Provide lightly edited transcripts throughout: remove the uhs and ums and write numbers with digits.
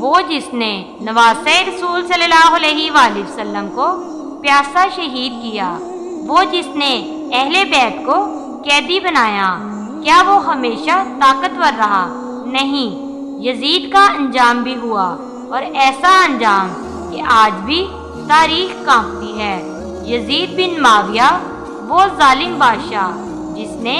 وہ جس نے نواسۂ رسول صلی اللہ علیہ وآلہ وسلم کو پیاسا شہید کیا، وہ جس نے اہل بیت کو قیدی بنایا، کیا وہ ہمیشہ طاقتور رہا؟ نہیں، یزید کا انجام بھی ہوا، اور ایسا انجام کہ آج بھی تاریخ کانپتی ہے۔ یزید بن معاویہ وہ ظالم بادشاہ جس نے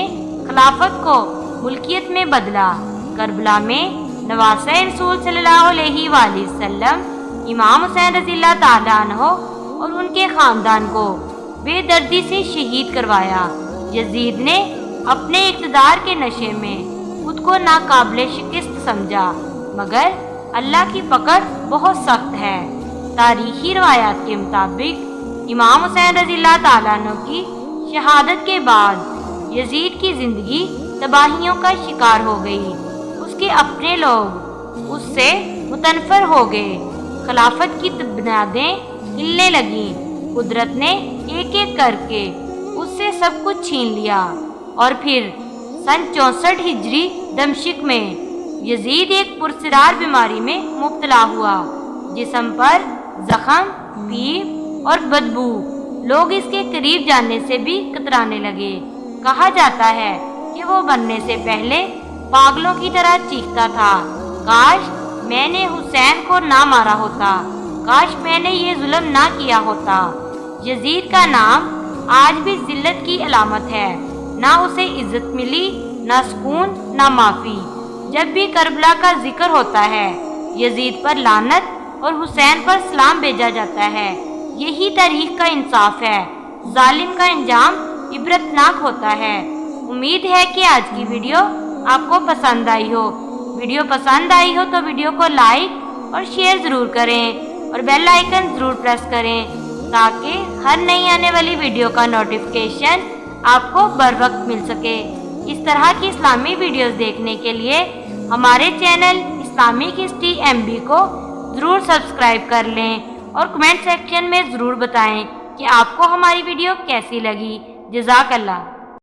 خلافت کو ملکیت میں بدلا، کربلا میں نواسۂ رسول صلی اللہ علیہ وآلہ وسلم، امام حسین رضی اللہ تعالیٰ عنہ اور ان کے خاندان کو بے دردی سے شہید کروایا۔ یزید نے اپنے اقتدار کے نشے میں خود کو ناقابل شکست سمجھا، مگر اللہ کی پکڑ بہت سخت ہے۔ تاریخی روایات کے مطابق امام حسین رضی اللہ تعالیٰ عنہ کی شہادت کے بعد یزید کی زندگی تباہیوں کا شکار ہو گئی۔ اس کے اپنے لوگ اس سے متنفر ہو گئے، خلافت کی بنیادیں ہلنے لگیں، قدرت نے ایک ایک کر کے اس سے سب کچھ چھین لیا، اور پھر سن 64 ہجری دمشق میں یزید ایک پراسرار بیماری میں مبتلا ہوا، جسم پر زخم، پیپ اور بدبو، لوگ اس کے قریب جانے سے بھی کترانے لگے۔ کہا جاتا ہے کہ وہ مرنے سے پہلے پاگلوں کی طرح چیختا تھا، کاش میں نے حسین کو نہ مارا ہوتا، کاش میں نے یہ ظلم نہ کیا ہوتا۔ یزید کا نام آج بھی ذلت کی علامت ہے، نہ اسے عزت ملی، نہ سکون، نہ معافی۔ جب بھی کربلا کا ذکر ہوتا ہے، یزید پر لعنت اور حسین پر سلام بھیجا جاتا ہے۔ یہی تاریخ کا انصاف ہے، ظالم کا انجام عبرتناک ہوتا ہے۔ امید ہے کہ آج کی ویڈیو آپ کو پسند آئی ہو۔ ویڈیو پسند آئی ہو تو ویڈیو کو لائک اور شیئر ضرور کریں، اور بیل آئیکن ضرور پریس کریں تاکہ ہر نئی آنے والی ویڈیو کا نوٹیفیکیشن آپ کو بر وقت مل سکے۔ اس طرح کی اسلامی ویڈیوز دیکھنے کے لیے ہمارے چینل اسلامک ہسٹری MB کو ضرور سبسکرائب کر لیں، اور کمنٹ سیکشن میں ضرور بتائیں کہ آپ کو ہماری ویڈیو کیسی لگی۔ جزاک اللہ۔